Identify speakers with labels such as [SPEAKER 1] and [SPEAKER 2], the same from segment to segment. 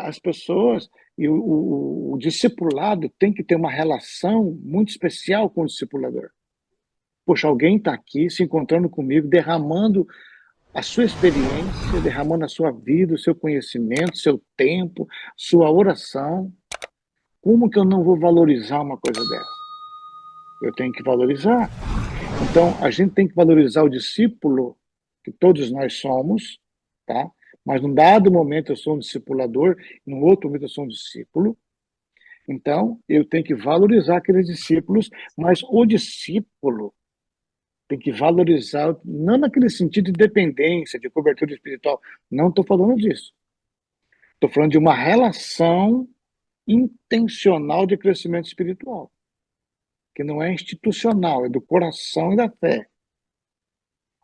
[SPEAKER 1] as pessoas e o discipulado tem que ter uma relação muito especial com o discipulador. Poxa, alguém está aqui se encontrando comigo, derramando a sua experiência, derramando a sua vida, o seu conhecimento, seu tempo, sua oração. Como que eu não vou valorizar uma coisa dessa? Eu tenho que valorizar. Então, a gente tem que valorizar o discípulo, que todos nós somos, tá? Mas num dado momento eu sou um discipulador, num outro momento eu sou um discípulo. Então, eu tenho que valorizar aqueles discípulos, mas o discípulo tem que valorizar, não naquele sentido de dependência, de cobertura espiritual. Não estou falando disso. Estou falando de uma relação intencional de crescimento espiritual, que não é institucional, é do coração e da fé.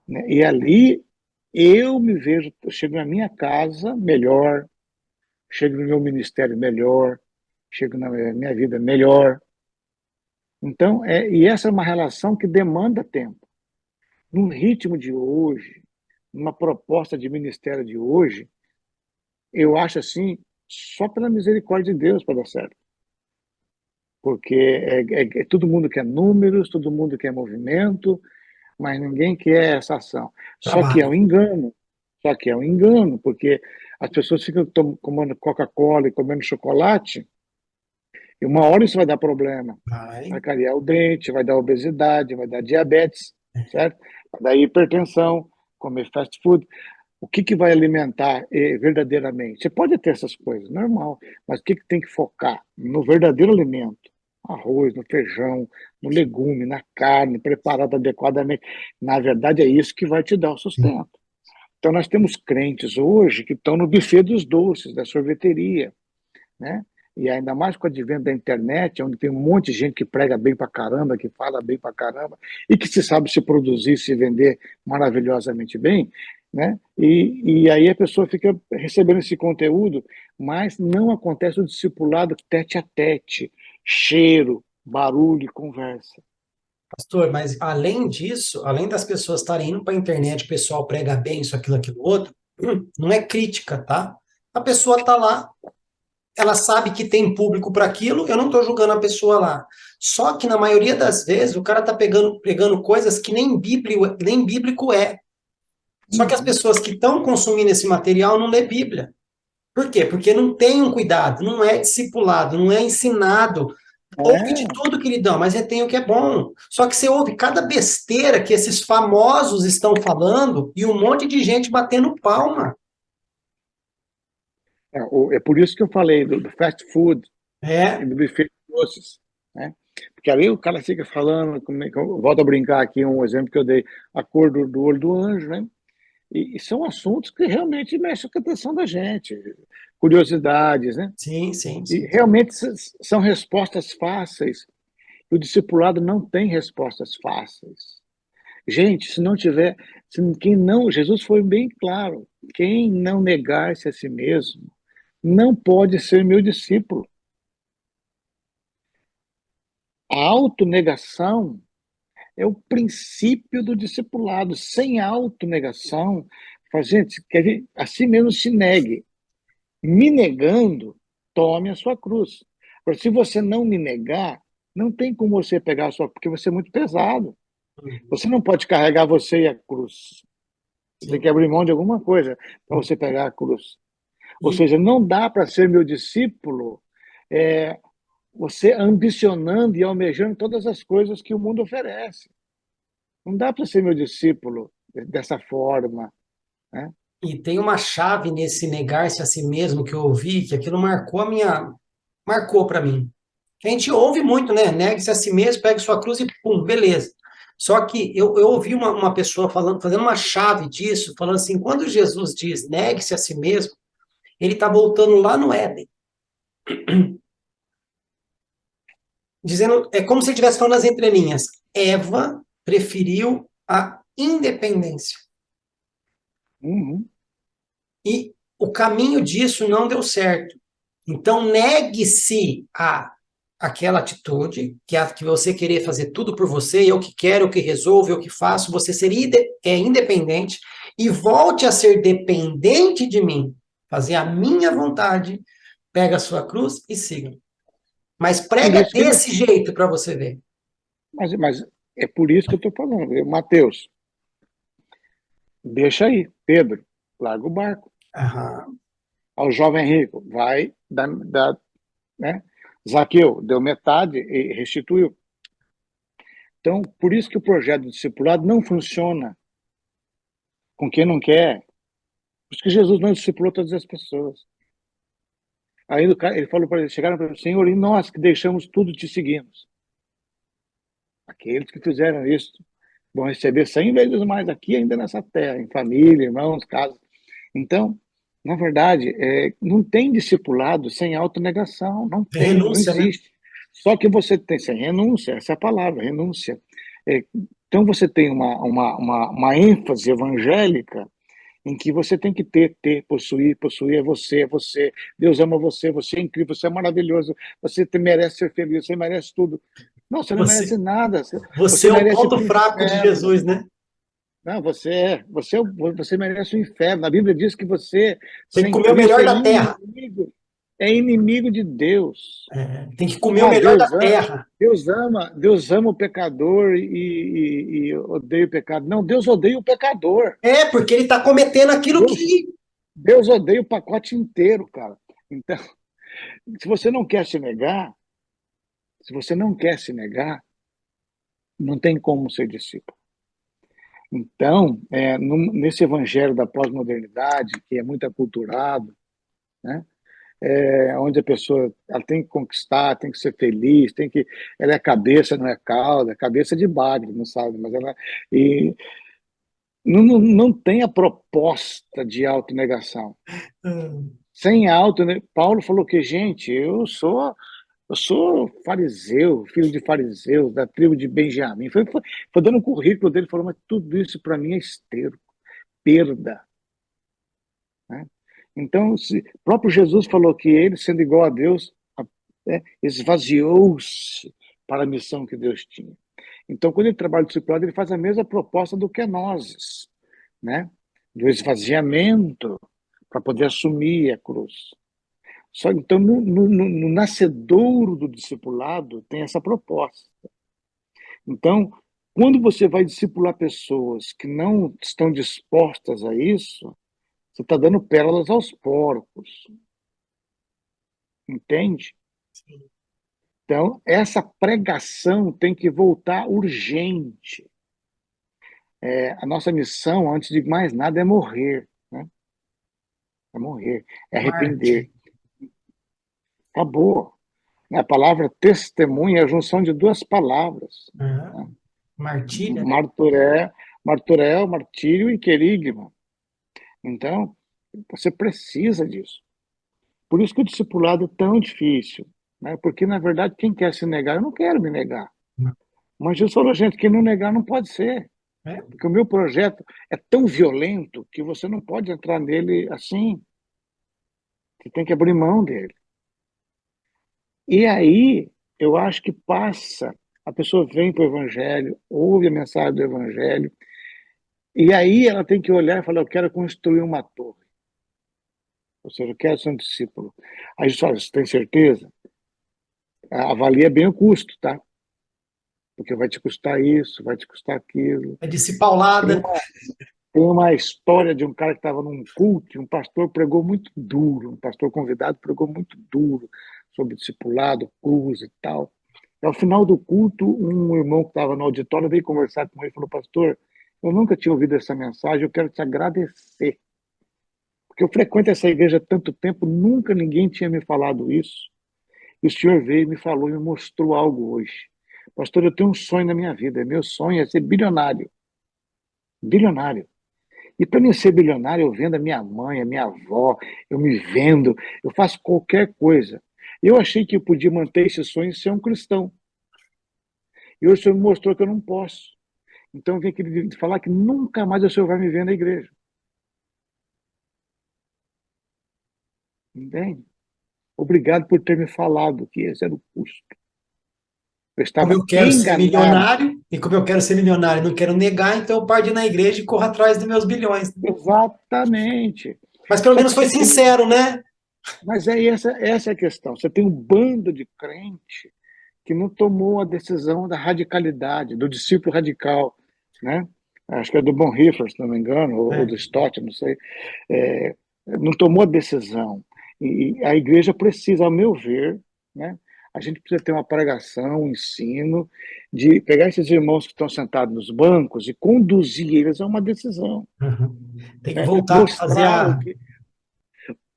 [SPEAKER 1] Né? E ali eu me vejo, eu chego na minha casa melhor, chego no meu ministério melhor, chego na minha vida melhor. Então, e essa é uma relação que demanda tempo. No ritmo de hoje, numa proposta de ministério de hoje, eu acho assim, só pela misericórdia de Deus para dar certo. Porque todo mundo quer números, todo mundo quer movimento, mas ninguém quer essa ação. Só que é
[SPEAKER 2] Trabalho.
[SPEAKER 1] um engano. Só que é um engano, porque as pessoas ficam comendo Coca-Cola e comendo chocolate, e uma hora isso vai dar problema.
[SPEAKER 2] Vai.
[SPEAKER 1] Vai cariar o dente, vai dar obesidade, vai dar diabetes, certo? Vai dar hipertensão, comer fast food. O que vai alimentar verdadeiramente? Você pode ter essas coisas, normal, mas o que tem que focar? No verdadeiro alimento. Arroz, no feijão, no legume, na carne, preparada adequadamente. Na verdade, é isso que vai te dar o
[SPEAKER 2] Sim.
[SPEAKER 1] sustento. Então, nós temos crentes hoje que estão no buffet dos doces, da sorveteria, né? E ainda mais com o advento da internet, onde tem um monte de gente que prega bem pra caramba, que fala bem pra caramba, e que se sabe se produzir, se vender maravilhosamente bem, né? E aí a pessoa fica recebendo esse conteúdo, mas não acontece o discipulado tete a tete, cheiro, barulho e conversa.
[SPEAKER 2] Pastor, mas além disso, além das pessoas estarem indo para a internet, o pessoal prega bem isso, aquilo, outro, não é crítica, tá? A pessoa está lá, ela sabe que tem público para aquilo, eu não estou julgando a pessoa lá. Só que na maioria das vezes o cara está pregando coisas que nem bíblico é. Só que as
[SPEAKER 1] Uhum.
[SPEAKER 2] pessoas que estão consumindo esse material não lê Bíblia. Por quê? Porque não tem um cuidado, não é discipulado, não é ensinado. Ouve de
[SPEAKER 1] É,
[SPEAKER 2] tudo, queridão, mas retém o que é bom. Só que você ouve cada besteira que esses famosos estão falando e um monte de gente batendo palma.
[SPEAKER 1] é por isso que eu falei do fast food e
[SPEAKER 2] É,
[SPEAKER 1] do buffet de doces, né? Porque ali o cara fica falando, eu volto a brincar aqui, um exemplo que eu dei, a cor do olho do anjo, né? E são assuntos que realmente mexem com a atenção da gente, curiosidades, né?
[SPEAKER 2] sim, sim,
[SPEAKER 1] E
[SPEAKER 2] sim.
[SPEAKER 1] realmente são respostas fáceis. O discipulado não tem respostas fáceis. Gente, se não tiver, quem não, Jesus foi bem claro, quem não negar-se a si mesmo não pode ser meu discípulo. A autonegação é o princípio do discipulado. Sem autonegação, fala, gente, quer ver? A si mesmo se negue. Me negando, tome a sua cruz. Agora, se você não me negar, não tem como você pegar a sua, porque você é muito pesado.
[SPEAKER 2] Uhum,
[SPEAKER 1] Você não pode carregar você e a cruz. Você tem que
[SPEAKER 2] sim.
[SPEAKER 1] abrir mão de alguma coisa para você pegar a cruz. Ou
[SPEAKER 2] E
[SPEAKER 1] seja, não dá para ser meu discípulo é, você ambicionando e almejando todas as coisas que o mundo oferece. Não dá para ser meu discípulo dessa forma, né?
[SPEAKER 2] E tem uma chave nesse negar-se a si mesmo que eu ouvi, que aquilo marcou para mim. A gente ouve muito, né? Negue-se a si mesmo, pegue sua cruz e pum, beleza. Só que eu ouvi uma pessoa falando, fazendo uma chave disso, falando assim, quando Jesus diz negue-se a si mesmo, ele está voltando lá no Éden, dizendo, é como se ele estivesse falando nas entrelinhas, Eva preferiu a independência.
[SPEAKER 1] Uhum.
[SPEAKER 2] E o caminho disso não deu certo. Então, negue-se a aquela atitude, que é a que você querer fazer tudo por você, eu que quero, eu que resolvo, eu que faço, você ser independente e volte a ser dependente de mim, fazer a minha vontade, pega a sua cruz e siga. Mas
[SPEAKER 1] Por
[SPEAKER 2] prega
[SPEAKER 1] isso que ele,
[SPEAKER 2] desse jeito para você ver.
[SPEAKER 1] mas é por isso que eu estou falando. Mateus, deixa aí. Pedro, larga o barco.
[SPEAKER 2] Aham.
[SPEAKER 1] Ao jovem rico, vai, né? Zaqueu, deu metade e restituiu. Então, por isso que o projeto do discipulado não funciona com quem não quer. Por isso que Jesus não discipulou todas as pessoas. Aí ele falou para eles, chegaram para ele, Senhor, e nós que deixamos tudo e te seguimos? Aqueles que fizeram isso vão receber 100 vezes mais aqui ainda nessa terra, em família, irmãos, casa. Então, na verdade, não tem discipulado sem autonegação, não tem, não
[SPEAKER 2] Renúncia, né?
[SPEAKER 1] existe. Só que você tem, sem renúncia, essa é a palavra, renúncia. Então você tem uma ênfase evangélica em que você tem que ter, possuir, é você. Deus ama você, você é incrível, você é maravilhoso, você merece ser feliz, você merece tudo. Não, você não merece
[SPEAKER 2] Você,
[SPEAKER 1] nada,
[SPEAKER 2] você
[SPEAKER 1] você
[SPEAKER 2] é o
[SPEAKER 1] merece ir
[SPEAKER 2] ponto
[SPEAKER 1] para o
[SPEAKER 2] fraco de
[SPEAKER 1] inferno.
[SPEAKER 2] Jesus, né?
[SPEAKER 1] Não, você merece o inferno. A Bíblia diz que você,
[SPEAKER 2] Tem que
[SPEAKER 1] sem
[SPEAKER 2] comer o
[SPEAKER 1] Cristo,
[SPEAKER 2] melhor da terra.
[SPEAKER 1] é inimigo de Deus.
[SPEAKER 2] Tem que comer o
[SPEAKER 1] Ah,
[SPEAKER 2] melhor da terra.
[SPEAKER 1] Deus ama o pecador e odeia o pecado. Não, Deus odeia o pecador.
[SPEAKER 2] É, porque ele está cometendo aquilo
[SPEAKER 1] Deus,
[SPEAKER 2] que.
[SPEAKER 1] Deus odeia o pacote inteiro, cara. Então, se você não quer se negar, se você não quer se negar, não tem como ser discípulo. Então, nesse evangelho da pós-modernidade, que é muito aculturado, né? Onde a pessoa ela tem que conquistar, tem que ser feliz, ela é cabeça, não é cauda, cabeça de bagre, não sabe, mas ela e não tem a proposta de autonegação.
[SPEAKER 2] Hum,
[SPEAKER 1] Sem auto, né? Paulo falou que, gente, eu sou fariseu, filho de fariseus, da tribo de Benjamim. Foi dando um currículo dele, falou, mas tudo isso para mim é esterco, perda. Né? Então, o próprio Jesus falou que ele, sendo igual a Deus, esvaziou-se para a missão que Deus tinha. Então, quando ele trabalha o discipulado, ele faz a mesma proposta do que nós, né? Do esvaziamento, para poder assumir a cruz. Só então, no nascedouro do discipulado, tem essa proposta. Então, quando você vai discipular pessoas que não estão dispostas a isso, você está dando pérolas aos porcos, entende? Então, essa pregação tem que voltar urgente. A nossa missão, antes de mais nada, é morrer, né? É morrer, é arrepender.
[SPEAKER 2] Marte.
[SPEAKER 1] Acabou. A palavra testemunha é a junção de duas palavras,
[SPEAKER 2] Aham.
[SPEAKER 1] né?
[SPEAKER 2] Martíria, né?
[SPEAKER 1] Marturel, martírio e querigma. Então, você precisa disso. Por isso que o discipulado é tão difícil, né? Porque, na verdade, quem quer se negar, eu não quero me negar. Mas Jesus falou, gente, quem não negar não pode ser.
[SPEAKER 2] É,
[SPEAKER 1] Porque o meu projeto é tão violento que você não pode entrar nele assim. Você tem que abrir mão dele. E aí, eu acho que passa, a pessoa vem para o Evangelho, ouve a mensagem do Evangelho, e aí ela tem que olhar e falar, eu quero construir uma torre. Ou seja, eu quero ser um discípulo. Aí a gente fala, você tem certeza? Avalia bem o custo, tá? Porque vai te custar isso, vai te custar aquilo.
[SPEAKER 2] é
[SPEAKER 1] Tem
[SPEAKER 2] discipaulada.
[SPEAKER 1] uma, tem uma história de um cara que estava num culto, e um pastor pregou muito duro, um pastor convidado pregou muito duro sobre discipulado, cruz e tal. E ao final do culto, um irmão que estava no auditório veio conversar com ele e falou, pastor, eu nunca tinha ouvido essa mensagem, eu quero te agradecer. Porque eu frequento essa igreja há tanto tempo, nunca ninguém tinha me falado isso. E o senhor veio, me falou e me mostrou algo hoje. Pastor, eu tenho um sonho na minha vida. Meu sonho é ser bilionário. Bilionário. E para mim ser bilionário, eu vendo a minha mãe, a minha avó, eu me vendo, eu faço qualquer coisa. Eu achei que eu podia manter esse sonho e ser um cristão. E hoje o senhor me mostrou que eu não posso. Então eu vim aqui falar que nunca mais o senhor vai me ver na igreja. Entende? Obrigado por ter me falado que esse era o custo. Eu
[SPEAKER 2] Como
[SPEAKER 1] estava
[SPEAKER 2] eu quero ser
[SPEAKER 1] enganado.
[SPEAKER 2] milionário, e como eu quero ser milionário e não quero negar, então eu paro de ir na igreja e corro atrás dos meus bilhões.
[SPEAKER 1] Exatamente.
[SPEAKER 2] Mas pelo
[SPEAKER 1] Só
[SPEAKER 2] menos
[SPEAKER 1] que
[SPEAKER 2] foi
[SPEAKER 1] você tem.
[SPEAKER 2] sincero, né?
[SPEAKER 1] Mas essa é a questão. Você tem um bando de crente que não tomou a decisão da radicalidade, do discípulo radical, né? Acho que é do Bonhoeffer, se não me engano, ou
[SPEAKER 2] É.
[SPEAKER 1] do Stott, não sei. É, não tomou a decisão. E a igreja precisa, ao meu ver, né? A gente precisa ter uma pregação, um ensino, de pegar esses irmãos que estão sentados nos bancos e conduzir eles a uma decisão,
[SPEAKER 2] Uhum. Tem que
[SPEAKER 1] né?
[SPEAKER 2] voltar a fazer a.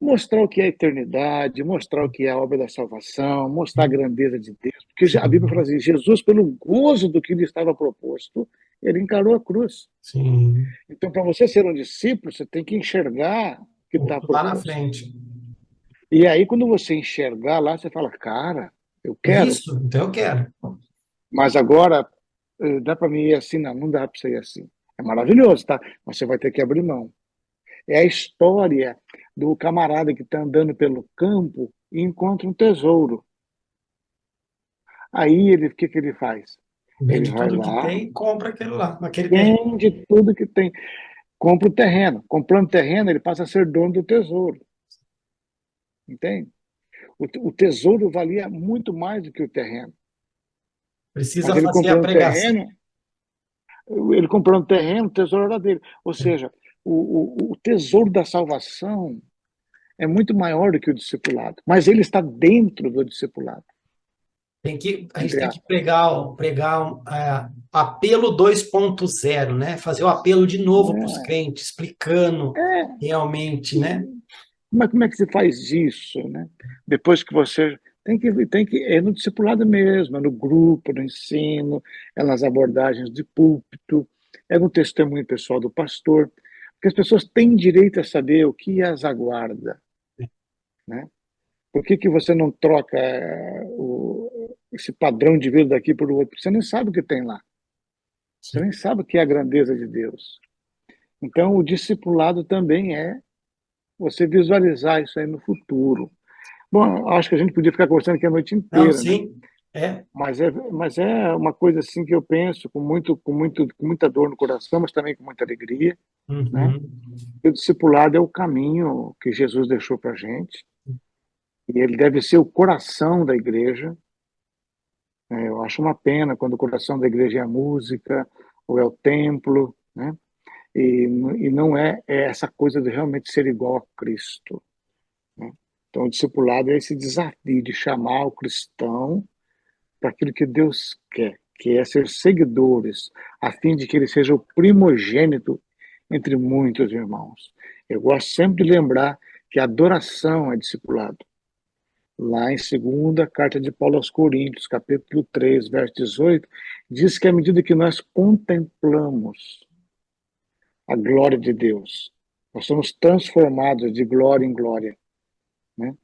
[SPEAKER 1] Mostrar o que é a eternidade, mostrar o que é a obra da salvação, mostrar a grandeza de Deus, porque a Bíblia fala
[SPEAKER 2] Sim,
[SPEAKER 1] assim, Jesus, pelo gozo do que lhe estava proposto, ele encarou a cruz.
[SPEAKER 2] sim.
[SPEAKER 1] Então, para você ser um discípulo, você tem que enxergar o que está
[SPEAKER 2] Lá na
[SPEAKER 1] proposto.
[SPEAKER 2] frente.
[SPEAKER 1] E aí, quando você enxergar lá, você fala, cara, eu
[SPEAKER 2] É
[SPEAKER 1] quero,
[SPEAKER 2] isso? Então eu quero.
[SPEAKER 1] mas agora dá para mim ir assim? Não, não dá para você ir assim. É maravilhoso, tá? Mas você vai ter que abrir mão. É a história do camarada que está andando pelo campo e encontra um tesouro. Aí ele, o que que ele faz? Ele
[SPEAKER 2] Vende
[SPEAKER 1] vai
[SPEAKER 2] tudo que
[SPEAKER 1] lá,
[SPEAKER 2] tem e compra aquele lá, naquele terreno.
[SPEAKER 1] vende tudo que tem, compra o terreno. Comprando terreno, ele passa a ser dono do tesouro, entende? O tesouro valia muito mais do que o terreno. Mas
[SPEAKER 2] Precisa fazer a pregação.
[SPEAKER 1] ele comprando o terreno, o tesouro era dele. Ou seja, o tesouro da salvação é muito maior do que o discipulado, mas ele está dentro do discipulado,
[SPEAKER 2] A gente
[SPEAKER 1] entre
[SPEAKER 2] tem que
[SPEAKER 1] aspas.
[SPEAKER 2] apelo 2.0, né? Fazer o apelo de novo para os
[SPEAKER 1] É,
[SPEAKER 2] crentes, explicando
[SPEAKER 1] é,
[SPEAKER 2] realmente, né?
[SPEAKER 1] mas como é que se faz isso, né? Depois que você é no discipulado mesmo, é no grupo, no ensino, é nas abordagens de púlpito, é no testemunho pessoal do pastor, porque as pessoas têm direito a saber o que as aguarda, né? Por que que você não troca esse padrão de vida daqui para o outro? Você nem sabe o que tem lá, você
[SPEAKER 2] Sim.
[SPEAKER 1] nem sabe o que é a grandeza de Deus. Então, o discipulado também é você visualizar isso aí no futuro. Bom, acho que a gente podia ficar conversando aqui a noite
[SPEAKER 2] Não,
[SPEAKER 1] inteira, né?
[SPEAKER 2] sim, é.
[SPEAKER 1] Mas é uma coisa assim que eu penso com muita dor no coração, mas também com muita alegria, né?
[SPEAKER 2] Uhum.
[SPEAKER 1] O discipulado é o caminho que Jesus deixou para a gente e ele deve ser o coração da igreja. Né? Eu acho uma pena quando o coração da igreja é a música ou é o templo, né? E não é essa coisa de realmente ser igual a Cristo, né? Então, o discipulado é esse desafio de chamar o cristão para aquilo que Deus quer, que é ser seguidores, a fim de que ele seja o primogênito entre muitos irmãos. Eu gosto sempre de lembrar que a adoração é discipulado. Lá em segunda carta de Paulo aos Coríntios, capítulo 3, verso 18, diz que à medida que nós contemplamos a glória de Deus, nós somos transformados de glória em glória, né?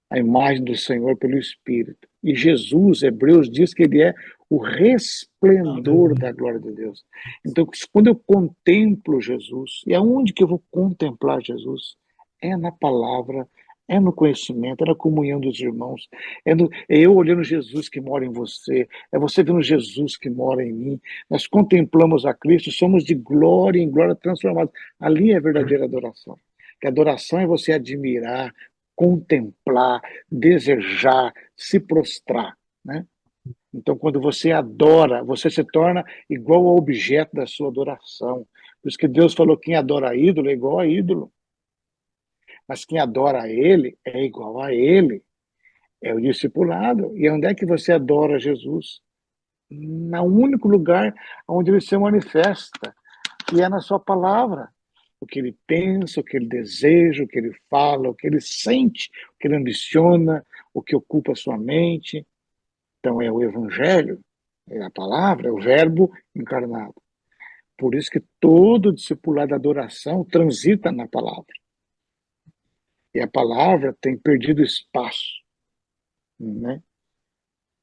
[SPEAKER 1] A imagem do Senhor pelo Espírito. E Jesus, Hebreus, diz que ele é o resplendor da glória de Deus. Então, quando eu contemplo Jesus, e aonde que eu vou contemplar Jesus? É na palavra, é no conhecimento, é na comunhão dos irmãos, é eu olhando Jesus que mora em você, é você vendo Jesus que mora em mim. Nós contemplamos a Cristo, somos de glória em glória transformados. Ali é a verdadeira adoração. Que adoração é você admirar, contemplar, desejar, se prostrar, né? Então, quando você adora, você se torna igual ao objeto da sua adoração. Por isso que Deus falou: quem adora ídolo é igual a ídolo, mas quem adora a Ele é igual a Ele. É o discipulado. E onde é que você adora Jesus? No único lugar onde Ele se manifesta, que é na Sua palavra. O que ele pensa, o que ele deseja, o que ele fala, o que ele sente, o que ele ambiciona, o que ocupa a sua mente. Então é o evangelho, é a palavra, é o verbo encarnado. Por isso que todo discipulado de adoração transita na palavra. E a palavra tem perdido espaço, né?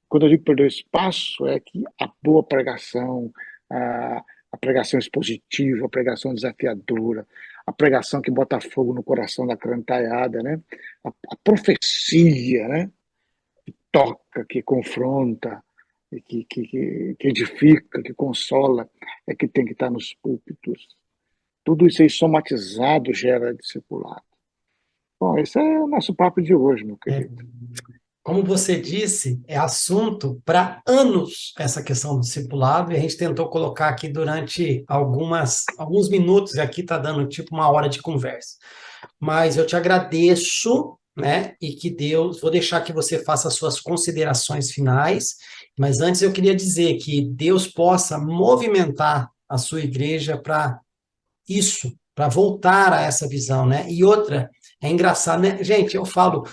[SPEAKER 1] Quando eu digo perder espaço, é que a boa pregação, a, a pregação expositiva, a pregação desafiadora, a pregação que bota fogo no coração da crantalhada, né? A profecia, né? Que toca, que confronta, que edifica, que consola, é que tem que estar nos púlpitos. Tudo isso aí somatizado gera discipulado. Bom, esse é o nosso papo de hoje, meu
[SPEAKER 2] É,
[SPEAKER 1] querido.
[SPEAKER 2] como você disse, é assunto para anos essa questão do discipulado, e a gente tentou colocar aqui durante alguns minutos, e aqui está dando tipo uma hora de conversa. Mas eu te agradeço, né? E que Deus, vou deixar que você faça as suas considerações finais, mas antes eu queria dizer que Deus possa movimentar a sua igreja para isso, para voltar a essa visão, né? E outra, é engraçado, né? Gente, eu falo,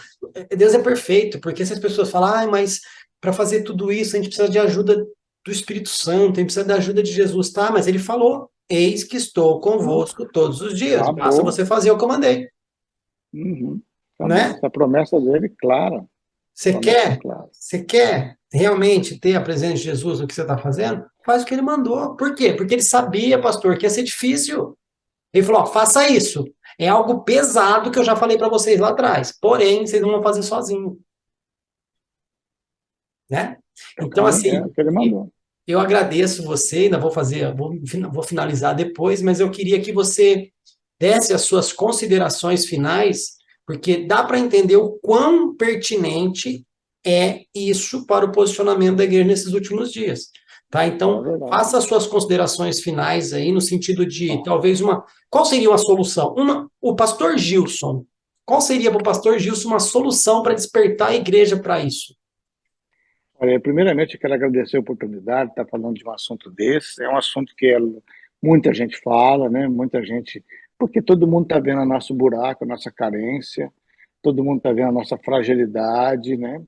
[SPEAKER 2] Deus é perfeito, porque se as pessoas falam, mas para fazer tudo isso a gente precisa de ajuda do Espírito Santo, a gente precisa da ajuda de Jesus, tá? Mas ele falou, eis que estou
[SPEAKER 1] Hum,
[SPEAKER 2] convosco todos os dias, basta
[SPEAKER 1] Acabou.
[SPEAKER 2] você fazer o que eu mandei,
[SPEAKER 1] Uhum. Acabou.
[SPEAKER 2] né?
[SPEAKER 1] Essa promessa dele, clara.
[SPEAKER 2] Você
[SPEAKER 1] Promessa
[SPEAKER 2] quer,
[SPEAKER 1] clara.
[SPEAKER 2] você quer realmente ter a presença de Jesus no que você está fazendo? Faz o que ele mandou. Por quê? Porque ele sabia, pastor, que ia ser difícil. Ele falou: ó, faça isso. É algo pesado que eu já falei para vocês lá atrás. Porém, vocês não vão fazer sozinho, né? Então,
[SPEAKER 1] Também é
[SPEAKER 2] assim,
[SPEAKER 1] o que ele mandou.
[SPEAKER 2] eu agradeço você, ainda vou fazer, vou finalizar depois, mas eu queria que você desse as suas considerações finais, porque dá para entender o quão pertinente é isso para o posicionamento da igreja nesses últimos dias. Tá?
[SPEAKER 1] É
[SPEAKER 2] Então,
[SPEAKER 1] verdade.
[SPEAKER 2] faça as suas considerações finais aí, no sentido de
[SPEAKER 1] Ó,
[SPEAKER 2] talvez uma. Qual seria uma solução? O pastor Gilson. Qual seria para o pastor Gilson uma solução para despertar a igreja para isso?
[SPEAKER 1] olha, primeiramente, eu quero agradecer a oportunidade de estar falando de um assunto desse. É um assunto que muita gente fala, né? Muita gente. Porque todo mundo está vendo o nosso buraco, a nossa carência, todo mundo está vendo a nossa fragilidade, né?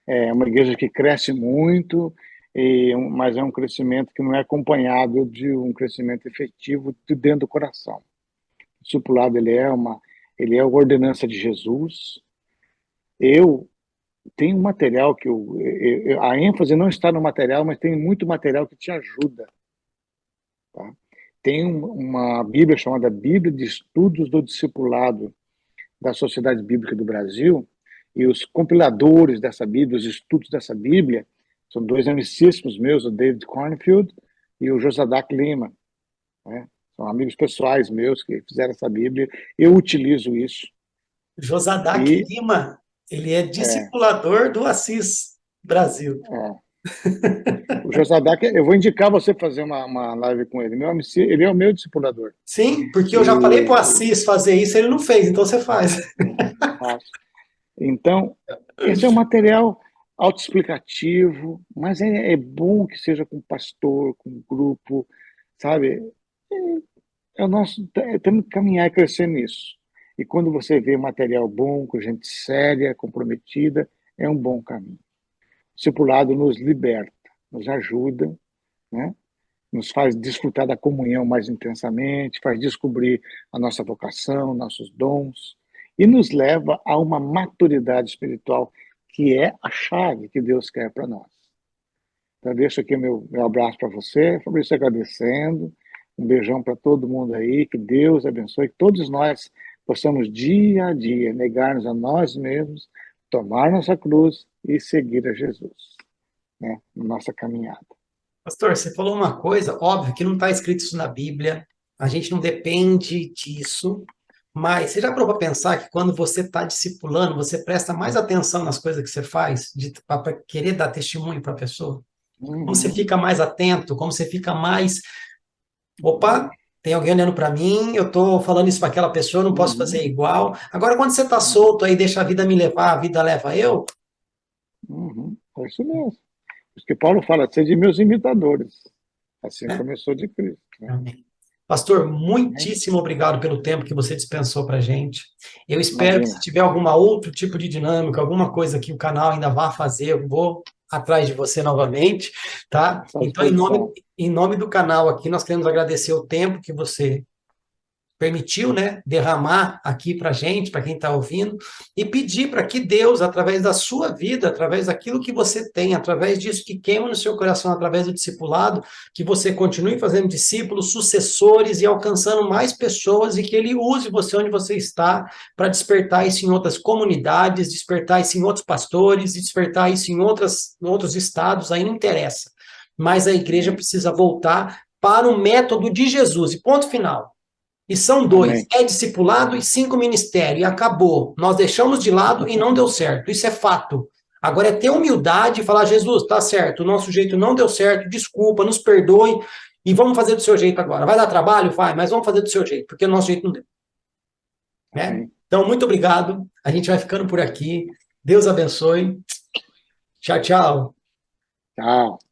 [SPEAKER 1] É uma igreja que cresce muito, mas é um crescimento que não é acompanhado de um crescimento efetivo de dentro do coração. O discipulado, ele é a ordenança de Jesus. Eu tenho um material que a ênfase não está no material, mas tem muito material que te ajuda, tá? Tem uma Bíblia chamada Bíblia de Estudos do Discipulado da Sociedade Bíblica do Brasil, e os compiladores dessa Bíblia, os estudos dessa Bíblia, são dois amicíssimos meus, o David Cornfield e o Josadac Lima, né? São amigos pessoais meus que fizeram essa Bíblia. Eu utilizo isso.
[SPEAKER 2] Josadac
[SPEAKER 1] E
[SPEAKER 2] Lima, ele é
[SPEAKER 1] é,
[SPEAKER 2] discipulador do Assis Brasil.
[SPEAKER 1] é, o Josadac, eu vou indicar você fazer uma live com ele. Ele é o meu discipulador.
[SPEAKER 2] Sim, porque eu já falei para o
[SPEAKER 1] E,
[SPEAKER 2] Assis fazer isso, ele não fez, então você faz.
[SPEAKER 1] faço. Então, esse é um material autoexplicativo, mas é bom que seja com pastor, com grupo, sabe? É o nosso, temos que caminhar e crescer nisso. E quando você vê material bom, com gente séria, comprometida, é um bom caminho. O discipulado nos liberta, nos ajuda, né? Nos faz desfrutar da comunhão mais intensamente, faz descobrir a nossa vocação, nossos dons, e nos leva a uma maturidade espiritual que é a chave que Deus quer para nós. Então, deixo aqui meu abraço para você, Fabrício, agradecendo, um beijão para todo mundo aí, que Deus abençoe, que todos nós possamos dia a dia negar-nos a nós mesmos, tomar nossa cruz e seguir a Jesus, né, na nossa caminhada.
[SPEAKER 2] Pastor, você falou uma coisa, óbvio que não está escrito isso na Bíblia, a gente não depende disso, mas você já parou para pensar que quando você está discipulando, você presta mais atenção nas coisas que você faz, para querer dar testemunho para a pessoa? Como você
[SPEAKER 1] Uhum,
[SPEAKER 2] fica mais atento, como você fica mais. Opa, tem alguém olhando para mim, eu estou falando isso para aquela pessoa, eu não posso fazer
[SPEAKER 1] uhum,
[SPEAKER 2] igual. Agora, quando você está
[SPEAKER 1] uhum.
[SPEAKER 2] solto aí, deixa a vida me levar, a vida leva eu.
[SPEAKER 1] Uhum, é isso mesmo. Porque Paulo fala, sede meus imitadores, assim
[SPEAKER 2] Né?
[SPEAKER 1] como eu sou de Cristo, né?
[SPEAKER 2] Amém. Pastor,
[SPEAKER 1] Amém?
[SPEAKER 2] muitíssimo obrigado pelo tempo que você dispensou para a gente. Eu espero que se
[SPEAKER 1] Imagina,
[SPEAKER 2] tiver alguma outro tipo de dinâmica, alguma coisa que o canal ainda vá fazer, eu vou atrás de você novamente, tá?
[SPEAKER 1] à
[SPEAKER 2] Então,
[SPEAKER 1] disposição.
[SPEAKER 2] em nome do canal aqui, nós queremos agradecer o tempo que você permitiu, né, derramar aqui para gente, para quem está ouvindo, e pedir para que Deus, através da sua vida, através daquilo que você tem, através disso que queima no seu coração, através do discipulado, que você continue fazendo discípulos, sucessores e alcançando mais pessoas e que Ele use você onde você está para despertar isso em outras comunidades, despertar isso em outros pastores, despertar isso em outros estados, aí não interessa. Mas a igreja
[SPEAKER 1] Amém.
[SPEAKER 2] precisa voltar para o método de Jesus. E ponto final. E são dois,
[SPEAKER 1] Amém.
[SPEAKER 2] é discipulado e 5 ministérios, e acabou. Nós deixamos de lado e não deu certo, isso é fato. Agora é ter humildade e falar, Jesus, tá certo, o nosso jeito não deu certo, desculpa, nos perdoe, e vamos fazer do seu jeito agora. Vai dar trabalho? Vai, mas vamos fazer do seu jeito, porque o nosso jeito não deu. Né?
[SPEAKER 1] Amém.
[SPEAKER 2] Então, muito obrigado, a gente vai ficando por aqui, Deus abençoe, tchau, tchau.
[SPEAKER 1] Tchau.